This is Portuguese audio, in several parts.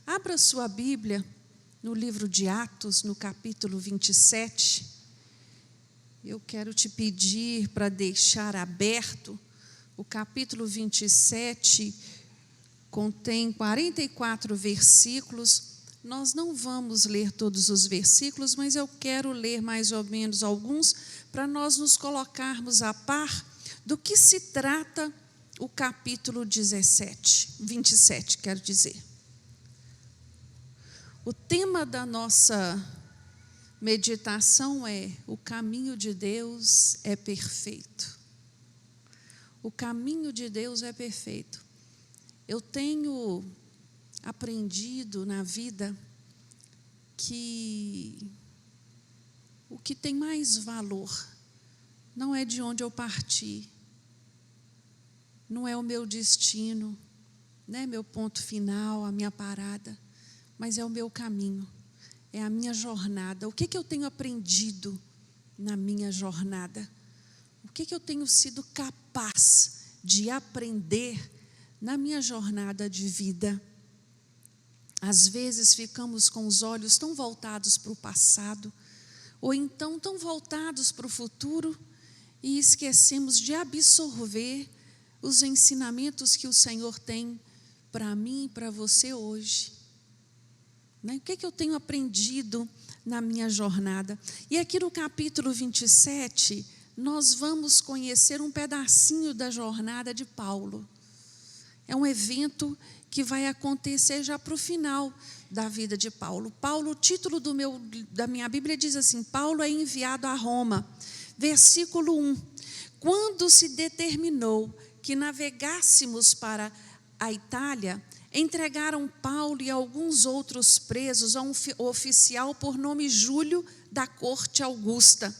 Abra sua Bíblia no livro de Atos, no capítulo 27. Eu quero te pedir para deixar aberto. O capítulo 27 contém 44 versículos. Nós não vamos ler todos os versículos, mas eu quero ler mais ou menos alguns para nós nos colocarmos a par do que se trata o capítulo 27, quero dizer. O tema da nossa meditação é: o caminho de Deus é perfeito. O caminho de Deus é perfeito. Eu tenho aprendido na vida que o que tem mais valor não é de onde eu parti, não é o meu destino, não é meu ponto final, a minha parada, mas é o meu caminho, é a minha jornada. O que eu tenho aprendido na minha jornada? O que eu tenho sido capaz de aprender na minha jornada de vida? Às vezes ficamos com os olhos tão voltados para o passado, ou então tão voltados para o futuro, e esquecemos de absorver os ensinamentos que o Senhor tem para mim e para você hoje. O que eu tenho aprendido na minha jornada? E aqui no capítulo 27, nós vamos conhecer um pedacinho da jornada de Paulo. É um evento que vai acontecer já para o final da vida de Paulo. O título da minha Bíblia diz assim: Paulo é enviado a Roma. Versículo 1. Quando se determinou que navegássemos para a Itália, entregaram Paulo e alguns outros presos a um oficial por nome Júlio, da corte Augusta.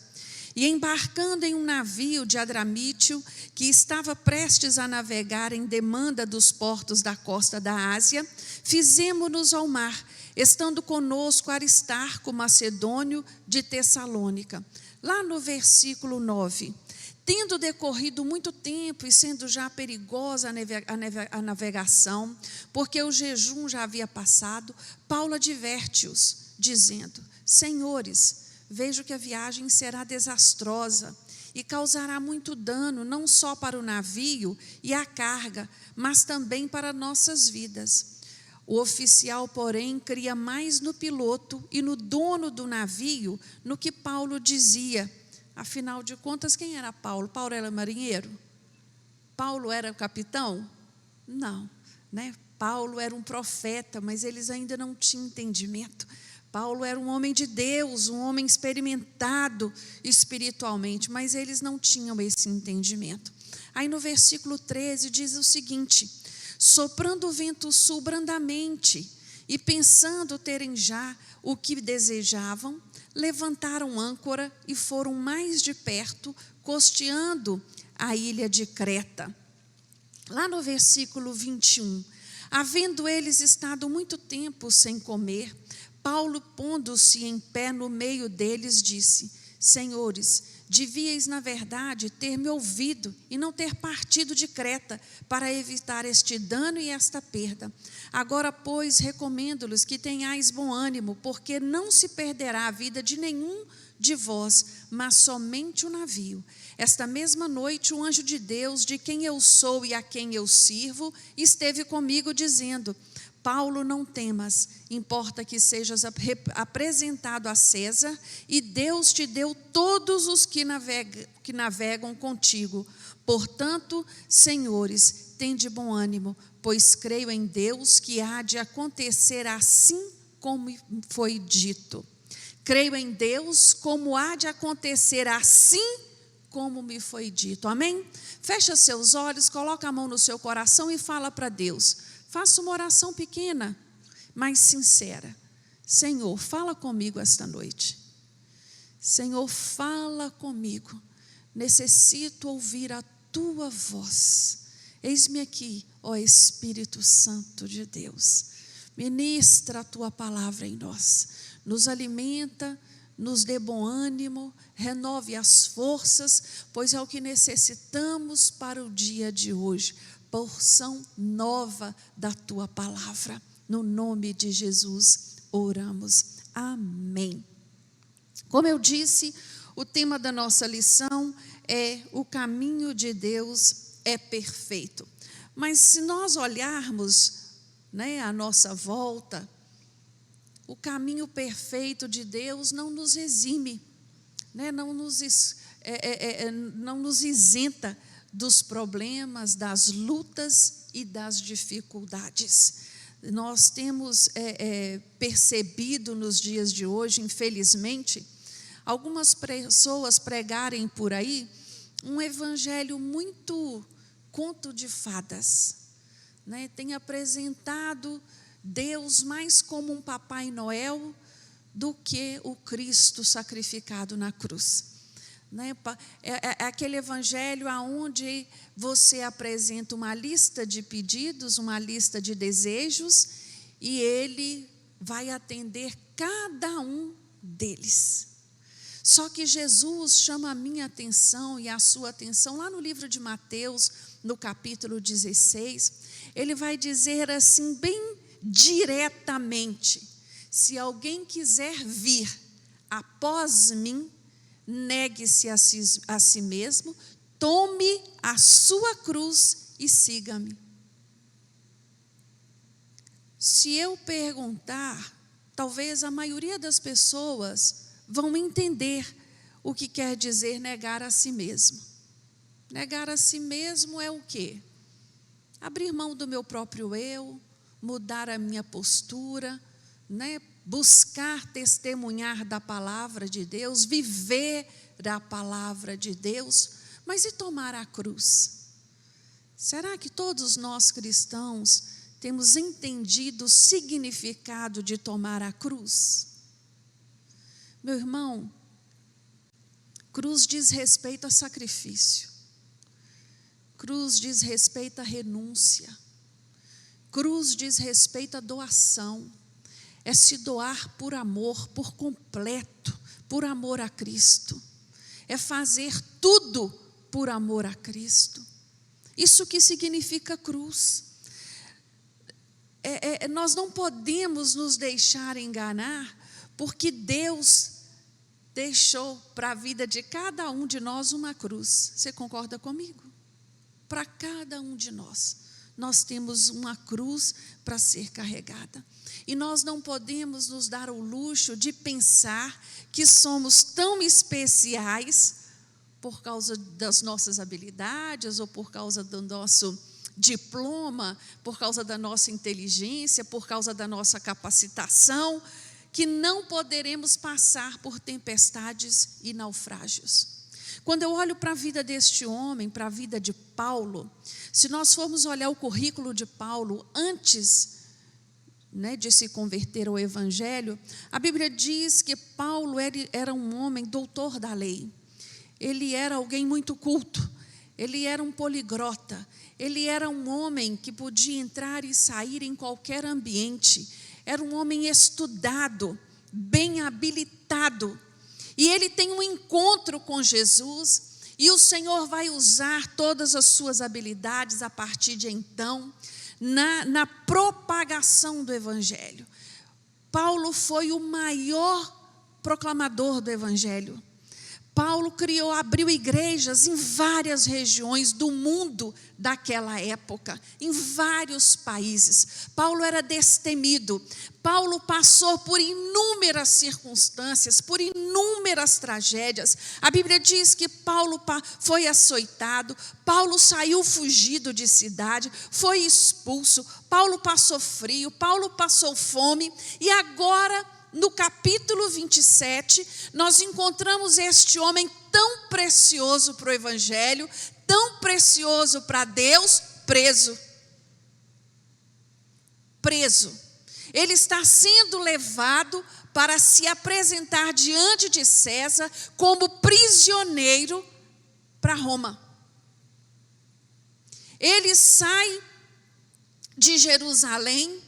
E embarcando em um navio de Adramítio, que estava prestes a navegar em demanda dos portos da costa da Ásia, fizemo-nos ao mar, estando conosco Aristarco, macedônio, de Tessalônica. Lá no versículo 9. Tendo decorrido muito tempo e sendo já perigosa a navegação, porque o jejum já havia passado, Paulo adverte-os, dizendo: Senhores, vejo que a viagem será desastrosa e causará muito dano, não só para o navio e a carga, mas também para nossas vidas. O oficial, porém, cria mais no piloto e no dono do navio no que Paulo dizia. Afinal de contas, quem era Paulo? Paulo era marinheiro? Paulo era capitão? Não, né? Paulo era um profeta, mas eles ainda não tinham entendimento. Paulo era um homem de Deus, um homem experimentado espiritualmente, mas eles não tinham esse entendimento. Aí no versículo 13 diz o seguinte: soprando o vento sul brandamente e pensando terem já o que desejavam, levantaram âncora e foram mais de perto, costeando a ilha de Creta. Lá no versículo 21, havendo eles estado muito tempo sem comer, Paulo, pondo-se em pé no meio deles, disse: Senhores, devíeis, na verdade, ter me ouvido e não ter partido de Creta, para evitar este dano e esta perda. Agora, pois, recomendo-lhes que tenhais bom ânimo, porque não se perderá a vida de nenhum de vós, mas somente o navio. Esta mesma noite, o anjo de Deus, de quem eu sou e a quem eu sirvo, esteve comigo, dizendo: Paulo, não temas, importa que sejas apresentado a César, e Deus te deu todos os que navegam contigo. Portanto, senhores, tende bom ânimo, pois creio em Deus que há de acontecer assim como foi dito. Creio em Deus como há de acontecer assim como me foi dito. Amém? Fecha seus olhos, coloca a mão no seu coração e fala para Deus. Faça uma oração pequena, mas sincera. Senhor, fala comigo esta noite. Senhor, fala comigo. Necessito ouvir a tua voz. Eis-me aqui, ó Espírito Santo de Deus. Ministra a tua palavra em nós. Nos alimenta, nos dê bom ânimo, renove as forças, pois é o que necessitamos para o dia de hoje. Porção nova da tua palavra. No nome de Jesus oramos. Amém. Como eu disse, o tema da nossa lição é: o caminho de Deus é perfeito. Mas se nós olharmos, à nossa volta, o caminho perfeito de Deus não nos exime, não nos isenta dos problemas, das lutas e das dificuldades. Nós temos percebido nos dias de hoje, infelizmente, algumas pessoas pregarem por aí um evangelho muito conto de fadas, tem apresentado Deus mais como um Papai Noel do que o Cristo sacrificado na cruz. É aquele evangelho onde você apresenta uma lista de pedidos, uma lista de desejos, e ele vai atender cada um deles. Só que Jesus chama a minha atenção e a sua atenção lá no livro de Mateus, no capítulo 16, ele vai dizer assim bem diretamente: se alguém quiser vir após mim, negue-se a si mesmo, tome a sua cruz e siga-me. Se eu perguntar, talvez a maioria das pessoas vão entender o que quer dizer negar a si mesmo. Negar a si mesmo é o quê? Abrir mão do meu próprio eu, mudar a minha postura, buscar testemunhar da palavra de Deus, viver a palavra de Deus. Mas e tomar a cruz? Será que todos nós cristãos temos entendido o significado de tomar a cruz? Meu irmão, cruz diz respeito a sacrifício. Cruz diz respeito à renúncia. Cruz diz respeito à doação. É se doar por amor, por completo, por amor a Cristo. É fazer tudo por amor a Cristo. Isso que significa cruz. Nós não podemos nos deixar enganar, porque Deus deixou para a vida de cada um de nós uma cruz. Você concorda comigo? Para cada um de nós, nós temos uma cruz para ser carregada. E nós não podemos nos dar o luxo de pensar que somos tão especiais por causa das nossas habilidades, ou por causa do nosso diploma, por causa da nossa inteligência, por causa da nossa capacitação, que não poderemos passar por tempestades e naufrágios. Quando eu olho para a vida deste homem, para a vida de Paulo, se nós formos olhar o currículo de Paulo antes de se converter ao Evangelho, a Bíblia diz que Paulo era um homem doutor da lei. Ele era alguém muito culto, ele era um poliglota, ele era um homem que podia entrar e sair em qualquer ambiente, era um homem estudado, bem habilitado. E ele tem um encontro com Jesus, e o Senhor vai usar todas as suas habilidades a partir de então, na propagação do Evangelho. Paulo foi o maior proclamador do Evangelho. Paulo abriu igrejas em várias regiões do mundo daquela época, em vários países. Paulo era destemido. Paulo passou por inúmeras circunstâncias, por inúmeras tragédias. A Bíblia diz que Paulo foi açoitado, Paulo saiu fugido de cidade, foi expulso, Paulo passou frio, Paulo passou fome, e agora, no capítulo 27, nós encontramos este homem tão precioso para o Evangelho, tão precioso para Deus, preso. Ele está sendo levado para se apresentar diante de César como prisioneiro para Roma. Ele sai de Jerusalém.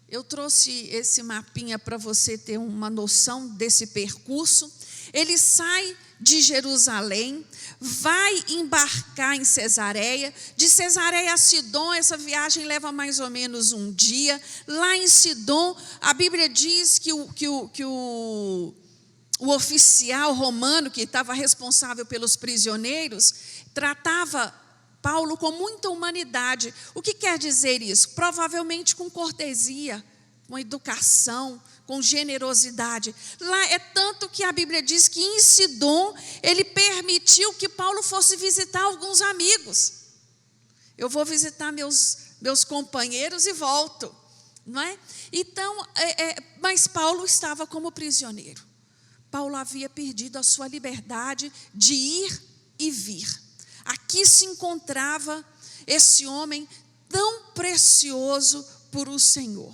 Eu trouxe esse mapinha para você ter uma noção desse percurso. Ele sai de Jerusalém, vai embarcar em Cesareia. De Cesareia a Sidom, essa viagem leva mais ou menos um dia. Lá em Sidom, a Bíblia diz que o oficial romano, que estava responsável pelos prisioneiros, tratava Paulo com muita humanidade. O que quer dizer isso? Provavelmente com cortesia, com educação, com generosidade. Lá é tanto que a Bíblia diz que em Sidom ele permitiu que Paulo fosse visitar alguns amigos. Eu vou visitar meus companheiros e volto, não é? Então, mas Paulo estava como prisioneiro. Paulo havia perdido a sua liberdade de ir e vir. Aqui se encontrava esse homem tão precioso por o Senhor.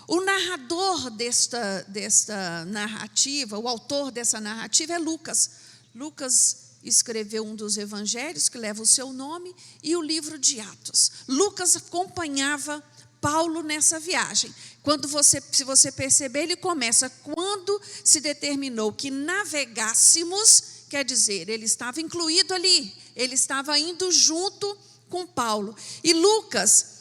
O narrador desta narrativa, o autor dessa narrativa é Lucas. Lucas escreveu um dos evangelhos que leva o seu nome e o livro de Atos. Lucas acompanhava Paulo nessa viagem. Se você perceber, ele começa: quando se determinou que navegássemos, quer dizer, ele estava incluído ali, ele estava indo junto com Paulo. E Lucas,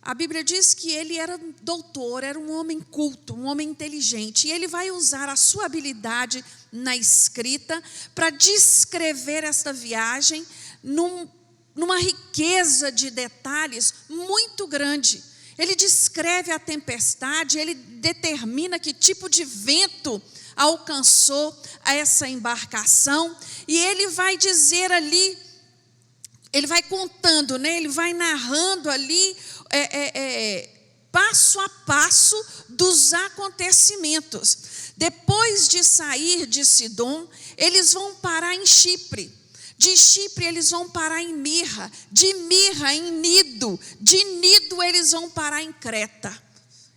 a Bíblia diz que ele era doutor, era um homem culto, um homem inteligente. E ele vai usar a sua habilidade na escrita para descrever esta viagem numa riqueza de detalhes muito grande. Ele descreve a tempestade, ele determina que tipo de vento alcançou essa embarcação. E ele vai dizer ali, ele vai contando, né? Ele vai narrando ali, passo a passo dos acontecimentos. Depois de sair de Sidom, eles vão parar em Chipre. De Chipre eles vão parar em Mirra, de Mirra em Nido, de Nido eles vão parar em Creta.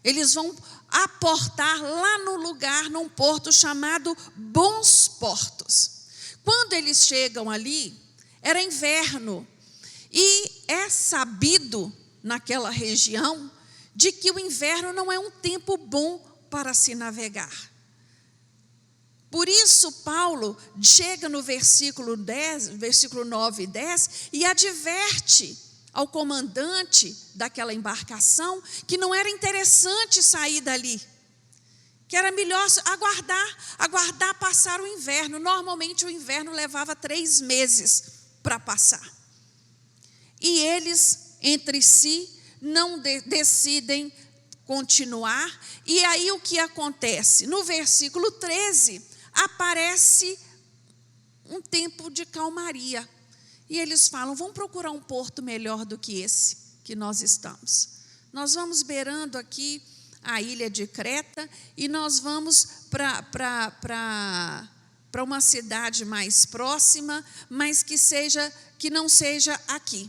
Eles vão aportar lá no lugar, num porto chamado Bons Portos. Quando eles chegam ali, era inverno, e é sabido naquela região de que o inverno não é um tempo bom para se navegar. Por isso, Paulo chega no versículo 9 e 10, e adverte ao comandante daquela embarcação que não era interessante sair dali, que era melhor aguardar passar o inverno. Normalmente o inverno levava 3 meses para passar. E eles, entre si, não decidem continuar. E aí o que acontece? No versículo 13, aparece um tempo de calmaria. E eles falam: vamos procurar um porto melhor do que esse que nós estamos. Nós vamos beirando aqui a ilha de Creta e nós vamos para uma cidade mais próxima, mas que não seja aqui.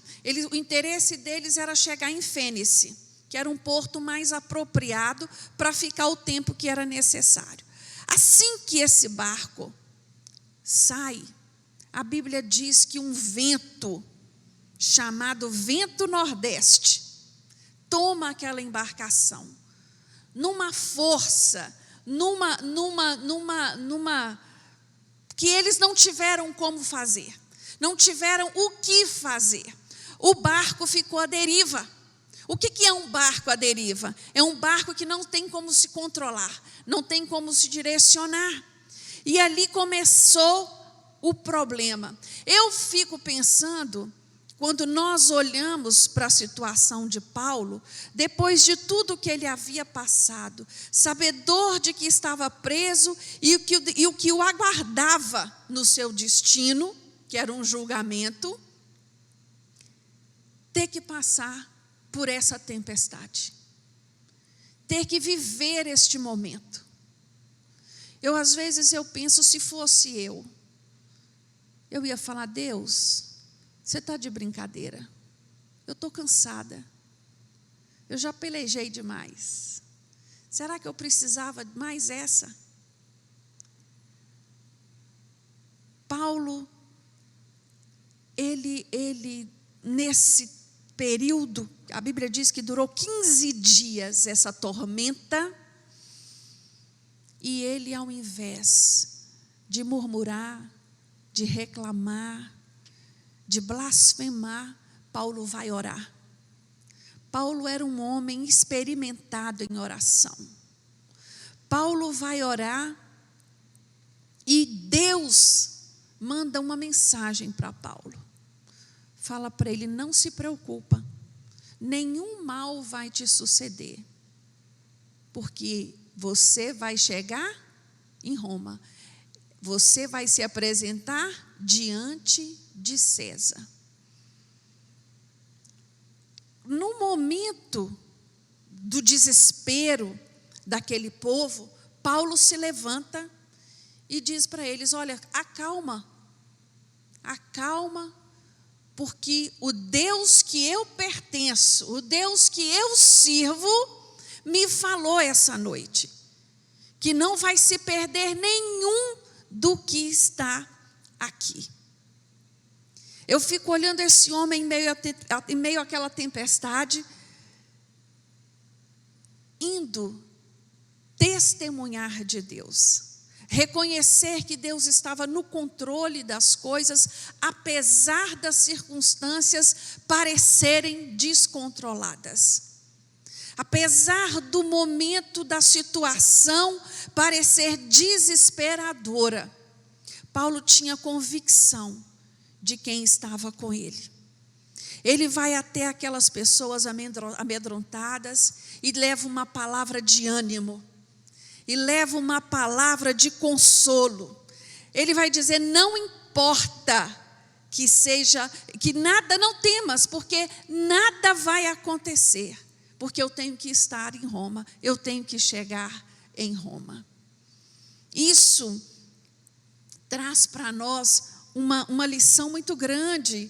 O interesse deles era chegar em Fênice, que era um porto mais apropriado para ficar o tempo que era necessário. Assim que esse barco sai, a Bíblia diz que um vento, chamado vento nordeste, toma aquela embarcação, numa força, que eles não tiveram como fazer, não tiveram o que fazer. O barco ficou à deriva. O que é um barco à deriva? É um barco que não tem como se controlar, não tem como se direcionar. E ali começou o problema. Eu fico pensando, quando nós olhamos para a situação de Paulo, depois de tudo que ele havia passado, sabedor de que estava preso e o que o aguardava no seu destino, que era um julgamento, ter que passar por essa tempestade, ter que viver este momento. Às vezes eu penso, se fosse eu ia falar: Deus, você está de brincadeira, eu estou cansada, eu já pelejei demais, será que eu precisava mais essa? Paulo, ele nesse período, a Bíblia diz que durou 15 dias essa tormenta, e ele, ao invés de murmurar, de reclamar, de blasfemar, Paulo vai orar. Paulo era um homem experimentado em oração. Paulo vai orar e Deus manda uma mensagem para Paulo. Fala para ele: não se preocupa, nenhum mal vai te suceder, porque você vai chegar em Roma, você vai se apresentar diante de César. No momento do desespero daquele povo, Paulo se levanta e diz para eles: olha, acalma, porque o Deus que eu pertenço, o Deus que eu sirvo, me falou essa noite, que não vai se perder nenhum do que está aqui. Eu fico olhando esse homem em meio àquela tempestade, indo testemunhar de Deus, reconhecer que Deus estava no controle das coisas, apesar das circunstâncias parecerem descontroladas. Apesar do momento da situação parecer desesperadora, Paulo tinha convicção de quem estava com ele. Ele vai até aquelas pessoas amedrontadas e leva uma palavra de ânimo, e leva uma palavra de consolo. Ele vai dizer: não importa que nada, não temas, porque nada vai acontecer, porque eu tenho que estar em Roma, eu tenho que chegar em Roma. Isso traz para nós uma lição muito grande.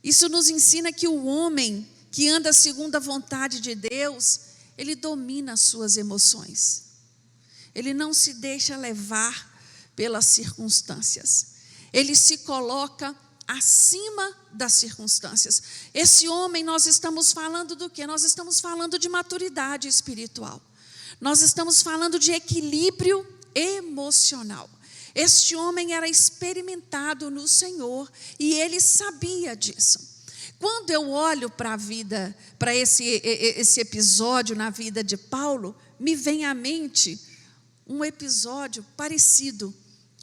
Isso nos ensina que o homem que anda segundo a vontade de Deus, ele domina as suas emoções. Ele não se deixa levar pelas circunstâncias. Ele se coloca acima das circunstâncias. Esse homem, nós estamos falando do quê? Nós estamos falando de maturidade espiritual. Nós estamos falando de equilíbrio emocional. Este homem era experimentado no Senhor e ele sabia disso. Quando eu olho para a vida, para esse episódio na vida de Paulo, me vem à mente um episódio parecido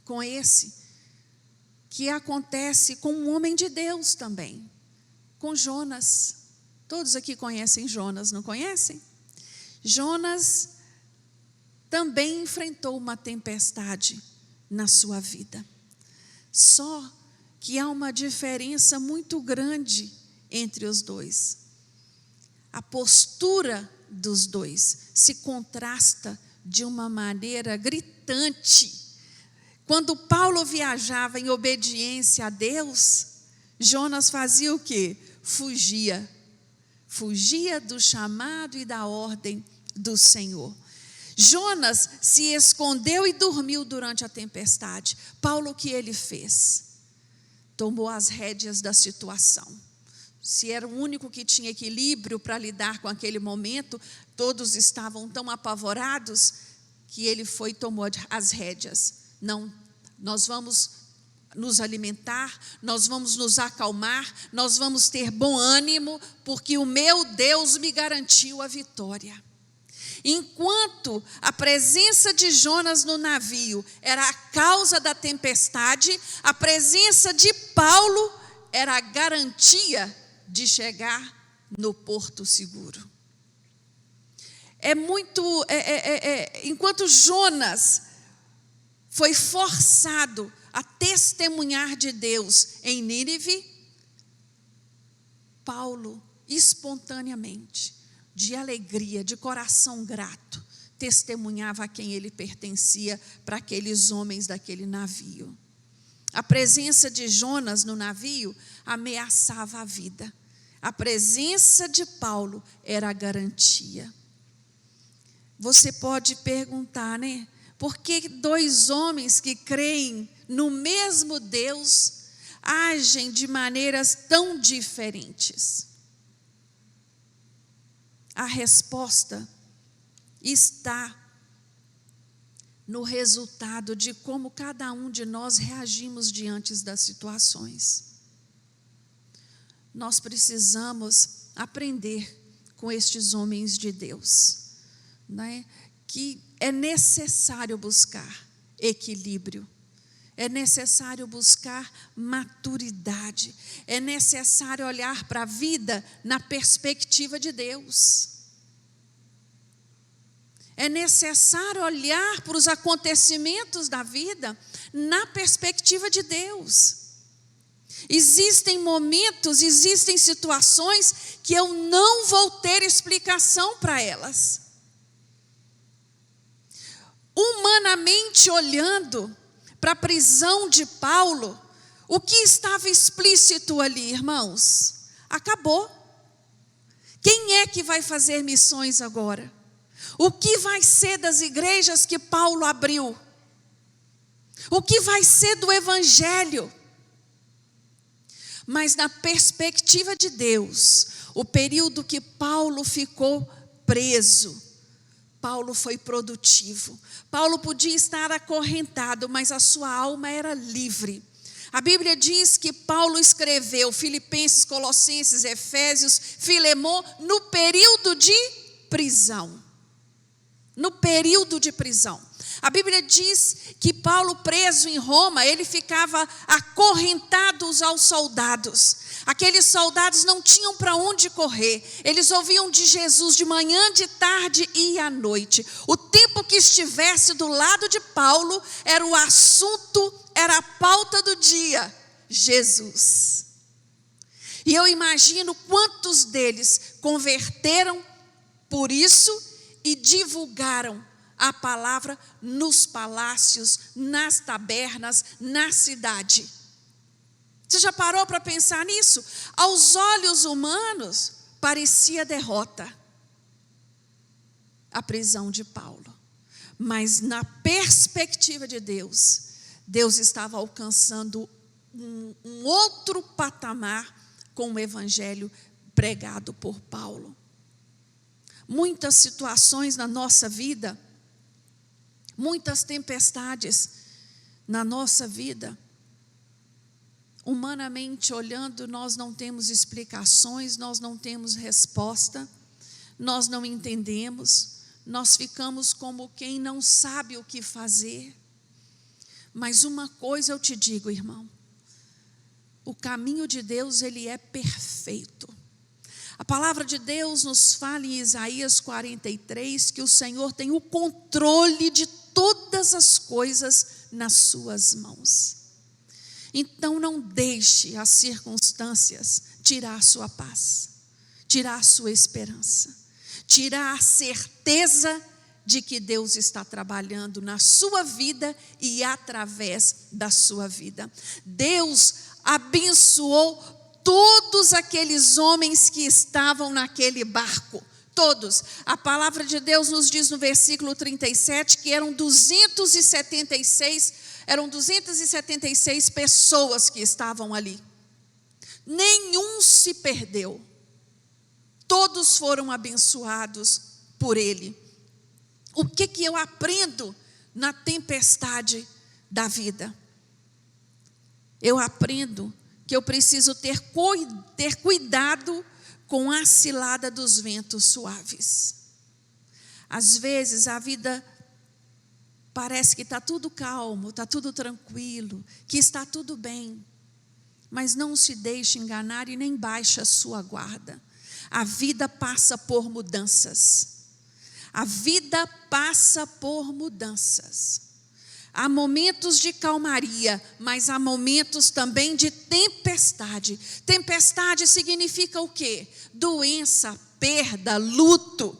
com esse, que acontece com um homem de Deus também, com Jonas. Todos aqui conhecem Jonas, não conhecem? Jonas também enfrentou uma tempestade na sua vida. Só que há uma diferença muito grande entre os dois. A postura dos dois se contrasta de uma maneira gritante. Quando Paulo viajava em obediência a Deus, Jonas fazia o quê? Fugia do chamado e da ordem do Senhor. Jonas se escondeu e dormiu durante a tempestade. Paulo, o que ele fez? Tomou as rédeas da situação. Se era o único que tinha equilíbrio para lidar com aquele momento, todos estavam tão apavorados que ele foi e tomou as rédeas. Não, nós vamos nos alimentar, nós vamos nos acalmar, nós vamos ter bom ânimo, porque o meu Deus me garantiu a vitória. Enquanto a presença de Jonas no navio era a causa da tempestade, a presença de Paulo era a garantia de chegar no porto seguro. Enquanto Jonas foi forçado a testemunhar de Deus em Nínive, Paulo, espontaneamente, de alegria, de coração grato, testemunhava a quem ele pertencia para aqueles homens daquele navio. A presença de Jonas no navio ameaçava a vida. A presença de Paulo era a garantia. Você pode perguntar, né? Por que dois homens que creem no mesmo Deus agem de maneiras tão diferentes? A resposta está no resultado de como cada um de nós reagimos diante das situações. Nós precisamos aprender com estes homens de Deus, né? Que é necessário buscar equilíbrio, é necessário buscar maturidade, é necessário olhar para a vida na perspectiva de Deus. É necessário olhar para os acontecimentos da vida na perspectiva de Deus. Existem momentos, existem situações que eu não vou ter explicação para elas. Humanamente olhando para a prisão de Paulo, o que estava explícito ali, irmãos? Acabou. Quem é que vai fazer missões agora? O que vai ser das igrejas que Paulo abriu? O que vai ser do evangelho? Mas na perspectiva de Deus, o período que Paulo ficou preso, Paulo foi produtivo. Paulo podia estar acorrentado, mas a sua alma era livre. A Bíblia diz que Paulo escreveu Filipenses, Colossenses, Efésios, Filemão, no período de prisão. No período de prisão. A Bíblia diz que Paulo, preso em Roma, ele ficava acorrentado aos soldados. Aqueles soldados não tinham para onde correr. Eles ouviam de Jesus de manhã, de tarde e à noite. O tempo que estivesse do lado de Paulo era o assunto, era a pauta do dia: Jesus. E eu imagino quantos deles converteram por isso e divulgaram a palavra nos palácios, nas tabernas, na cidade. Você já parou para pensar nisso? Aos olhos humanos, parecia derrota a prisão de Paulo. Mas na perspectiva de Deus, Deus estava alcançando um outro patamar com o evangelho pregado por Paulo. Muitas situações na nossa vida, muitas tempestades na nossa vida, humanamente olhando, nós não temos explicações, nós não temos resposta, nós não entendemos, nós ficamos como quem não sabe o que fazer. Mas uma coisa eu te digo, irmão, o caminho de Deus, ele é perfeito. A palavra de Deus nos fala em Isaías 43 que o Senhor tem o controle de todas as coisas nas suas mãos. Então não deixe as circunstâncias tirar a sua paz, tirar a sua esperança, tirar a certeza de que Deus está trabalhando na sua vida e através da sua vida. Deus abençoou todos aqueles homens que estavam naquele barco, todos. A palavra de Deus nos diz no versículo 37 que eram 276 pessoas que estavam ali. Nenhum se perdeu. Todos foram abençoados por ele. O que eu aprendo na tempestade da vida? Eu aprendo que eu preciso ter cuidado com a cilada dos ventos suaves. Às vezes a vida parece que está tudo calmo, está tudo tranquilo, que está tudo bem. Mas não se deixe enganar e nem baixe a sua guarda. A vida passa por mudanças. A vida passa por mudanças. Há momentos de calmaria, mas há momentos também de tempestade. Tempestade significa o quê? Doença, perda, luto,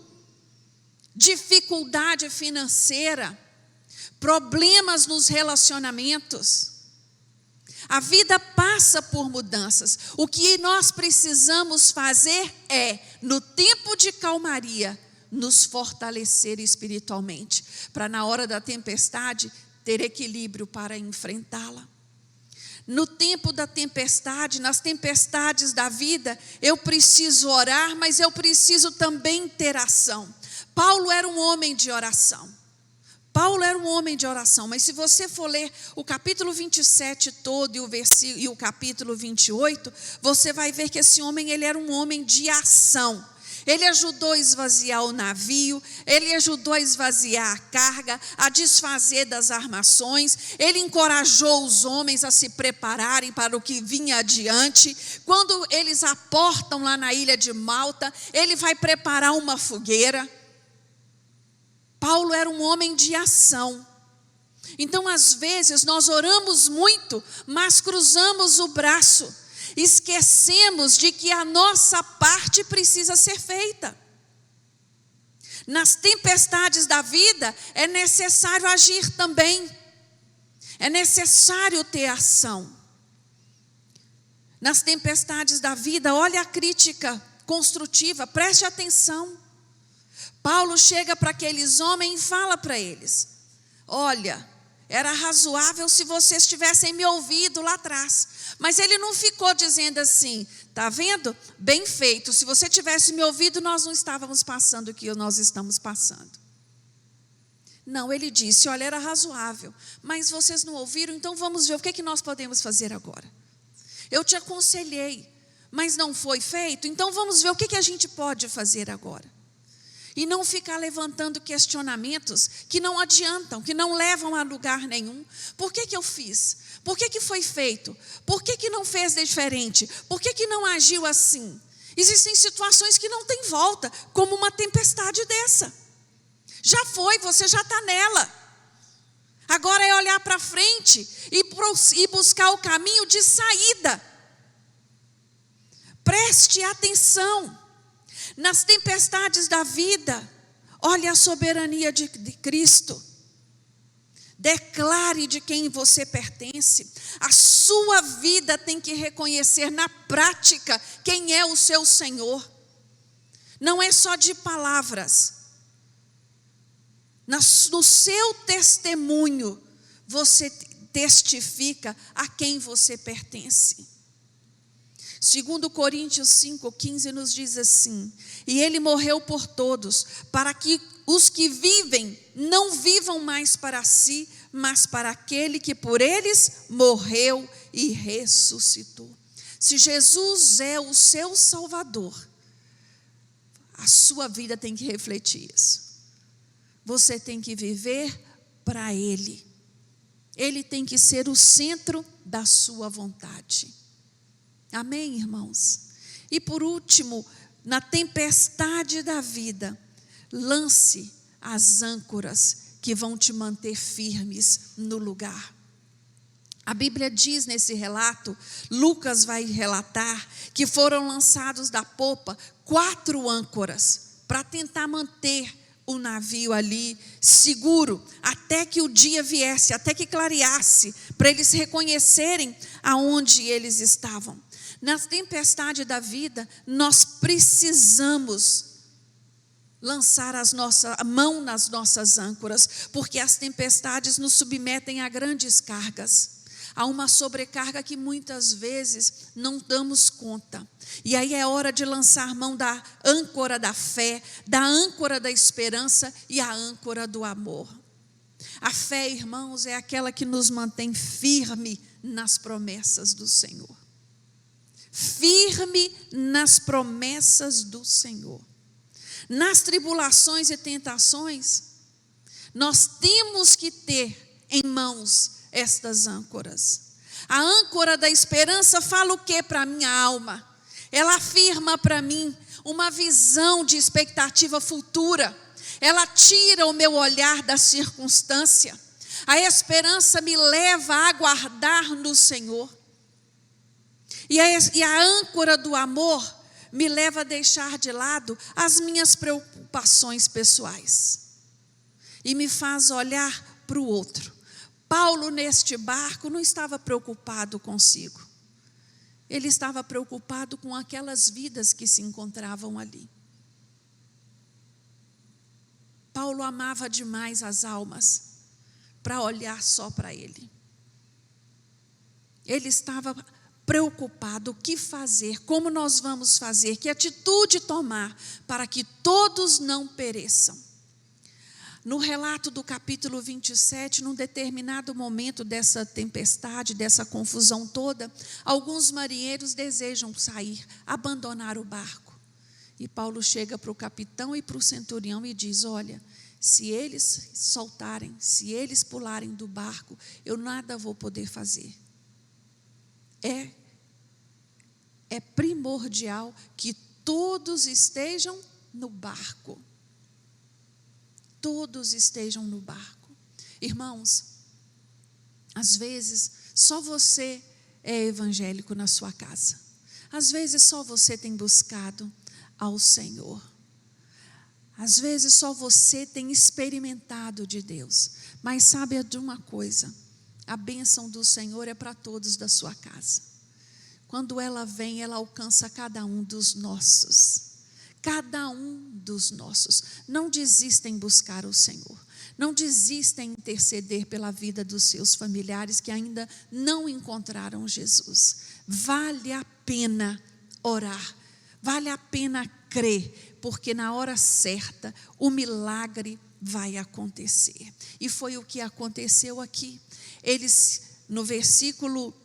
dificuldade financeira, problemas nos relacionamentos. A vida passa por mudanças. O que nós precisamos fazer é, no tempo de calmaria, nos fortalecer espiritualmente, para na hora da tempestade ter equilíbrio para enfrentá-la. No tempo da tempestade, nas tempestades da vida, eu preciso orar, mas eu preciso também ter ação. Paulo era um homem de oração. Paulo era um homem de oração, mas se você for ler o capítulo 27 todo e o capítulo 28, você vai ver que esse homem, ele era um homem de ação. Ele ajudou a esvaziar o navio, ele ajudou a esvaziar a carga, a desfazer das armações, ele encorajou os homens a se prepararem para o que vinha adiante. Quando eles aportam lá na ilha de Malta, ele vai preparar uma fogueira. Paulo era um homem de ação. Então, às vezes, nós oramos muito, mas cruzamos o braço. Esquecemos de que a nossa parte precisa ser feita. Nas tempestades da vida, é necessário agir também. É necessário ter ação. Nas tempestades da vida, olha a crítica construtiva, preste atenção. Paulo chega para aqueles homens e fala para eles: olha, era razoável se vocês tivessem me ouvido lá atrás. Mas ele não ficou dizendo assim: está vendo? Bem feito, se você tivesse me ouvido, nós não estávamos passando o que nós estamos passando. Não, ele disse: olha, era razoável, mas vocês não ouviram, então vamos ver o que nós podemos fazer agora. Eu te aconselhei, mas não foi feito, então vamos ver o que a gente pode fazer agora. E não ficar levantando questionamentos que não adiantam, que não levam a lugar nenhum. Por que eu fiz? Por que foi feito? Por que não fez diferente? Por que não agiu assim? Existem situações que não tem volta, como uma tempestade dessa. Já foi, você já está nela. Agora é olhar para frente e buscar o caminho de saída. Preste atenção. Nas tempestades da vida, olhe a soberania de Cristo. Declare de quem você pertence. A sua vida tem que reconhecer na prática quem é o seu Senhor. Não é só de palavras. No seu testemunho, você testifica a quem você pertence. 2 Coríntios 5,15 nos diz assim: e ele morreu por todos, para que os que vivem não vivam mais para si, mas para aquele que por eles morreu e ressuscitou. Se Jesus é o seu Salvador, a sua vida tem que refletir isso. Você tem que viver para Ele. Ele tem que ser o centro da sua vontade. Amém, irmãos? E por último, na tempestade da vida, lance as âncoras que vão te manter firmes no lugar. A Bíblia diz nesse relato, Lucas vai relatar, que foram lançados da popa 4 âncoras para tentar manter o navio ali seguro, até que o dia viesse, até que clareasse, para eles reconhecerem aonde eles estavam. Na tempestade da vida, nós precisamos lançar a mão nas nossas âncoras, porque as tempestades nos submetem a grandes cargas. Há uma sobrecarga que muitas vezes não damos conta. E aí é hora de lançar mão da âncora da fé, da âncora da esperança e a âncora do amor. A fé, irmãos, é aquela que nos mantém firme nas promessas do Senhor. Firme nas promessas do Senhor. Nas tribulações e tentações, nós temos que ter em mãos estas âncoras. A âncora da esperança fala o que para a minha alma? Ela afirma para mim uma visão de expectativa futura. Ela tira o meu olhar da circunstância. A esperança me leva a aguardar no Senhor. E a âncora do amor me leva a deixar de lado as minhas preocupações pessoais. E me faz olhar para o outro. Paulo, neste barco, não estava preocupado consigo. Ele estava preocupado com aquelas vidas que se encontravam ali. Paulo amava demais as almas para olhar só para ele. Ele estava preocupado, o que fazer, como nós vamos fazer, que atitude tomar para que todos não pereçam. No relato do capítulo 27, num determinado momento dessa tempestade, dessa confusão toda, alguns marinheiros desejam sair, abandonar o barco. E Paulo chega para o capitão e para o centurião e diz: olha, se eles soltarem, se eles pularem do barco, eu nada vou poder fazer. É primordial que todos estejam no barco. Todos estejam no barco. Irmãos, às vezes só você é evangélico na sua casa. Às vezes só você tem buscado ao Senhor. Às vezes só você tem experimentado de Deus. Mas sabe de uma coisa: a bênção do Senhor é para todos da sua casa. Quando ela vem, ela alcança cada um dos nossos. Cada um dos nossos. Não desista em buscar o Senhor. Não desista em interceder pela vida dos seus familiares que ainda não encontraram Jesus. Vale a pena orar. Vale a pena crer, porque na hora certa o milagre vai acontecer. E foi o que aconteceu aqui. Eles, no versículo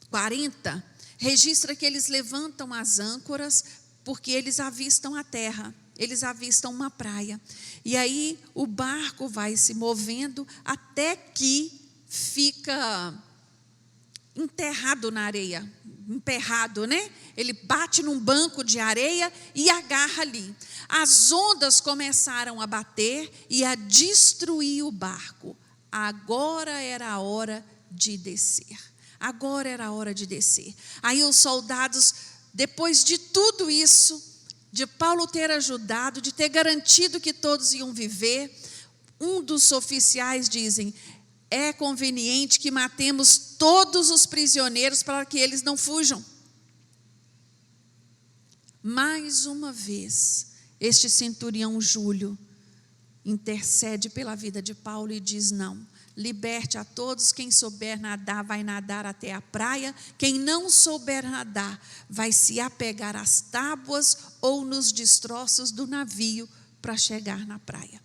40, registra que eles levantam as âncoras porque eles avistam a terra, eles avistam uma praia. E aí o barco vai se movendo até que fica enterrado na areia, emperrado, né? Ele bate num banco de areia e agarra ali. As ondas começaram a bater e a destruir o barco. Agora era a hora de descer. Agora era a hora de descer. Aí os soldados, depois de tudo isso, de Paulo ter ajudado, de ter garantido que todos iam viver, um dos oficiais dizem: é conveniente que matemos todos os prisioneiros para que eles não fujam. Mais uma vez, este centurião Júlio intercede pela vida de Paulo e diz: não, liberte a todos. Quem souber nadar vai nadar até a praia. Quem não souber nadar vai se apegar às tábuas ou nos destroços do navio para chegar na praia.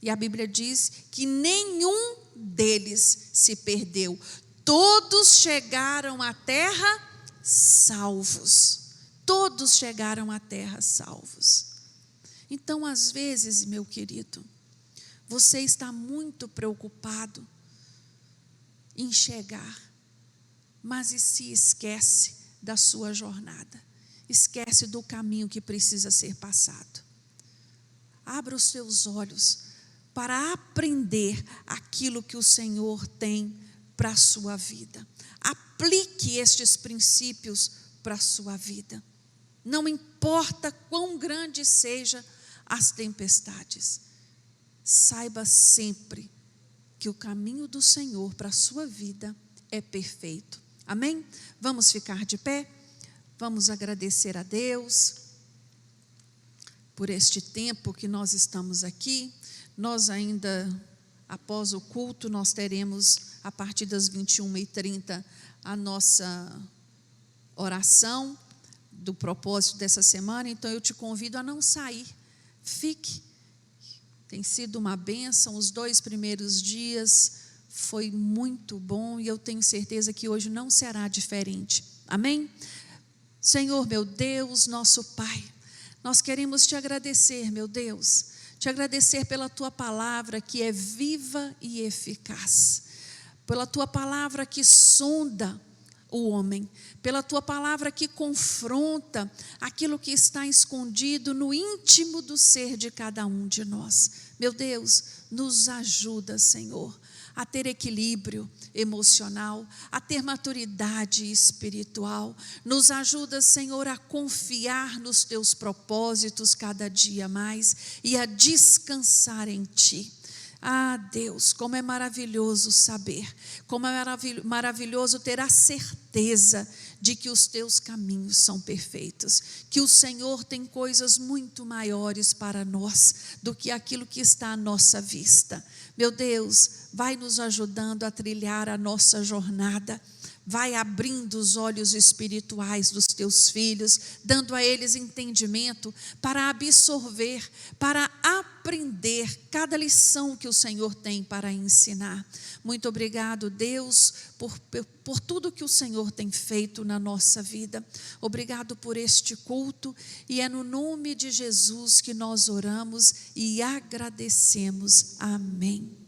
E a Bíblia diz que nenhum deles se perdeu. Todos chegaram à terra salvos. Todos chegaram à terra salvos. Então, às vezes, meu querido, você está muito preocupado em chegar, mas se esquece da sua jornada. Esquece do caminho que precisa ser passado. Abra os seus olhos para aprender aquilo que o Senhor tem para a sua vida. Aplique estes princípios para a sua vida. Não importa quão grande seja as tempestades, saiba sempre que o caminho do Senhor para a sua vida é perfeito. Amém? Vamos ficar de pé? Vamos agradecer a Deus por este tempo que nós estamos aqui. Nós ainda, após o culto, nós teremos, a partir das 21h30, a nossa oração do propósito dessa semana. Então eu te convido a não sair, fique. Tem sido uma bênção. Os 2 primeiros dias foi muito bom e eu tenho certeza que hoje não será diferente. Amém? Senhor, meu Deus, nosso Pai, nós queremos te agradecer, meu Deus, te agradecer pela tua palavra que é viva e eficaz, pela tua palavra que sonda o homem, pela tua palavra que confronta aquilo que está escondido no íntimo do ser de cada um de nós. Meu Deus, nos ajuda, Senhor, a ter equilíbrio emocional, a ter maturidade espiritual. Nos ajuda, Senhor, a confiar nos teus propósitos cada dia mais e a descansar em Ti. Ah, Deus, como é maravilhoso saber, como é maravilhoso ter a certeza de que os teus caminhos são perfeitos, que o Senhor tem coisas muito maiores para nós do que aquilo que está à nossa vista. Meu Deus, vai nos ajudando a trilhar a nossa jornada, vai abrindo os olhos espirituais dos teus filhos, dando a eles entendimento para absorver, para aprender cada lição que o Senhor tem para ensinar. Muito obrigado, Deus, por tudo que o Senhor tem feito na nossa vida. Obrigado por este culto, e é no nome de Jesus que nós oramos e agradecemos. Amém.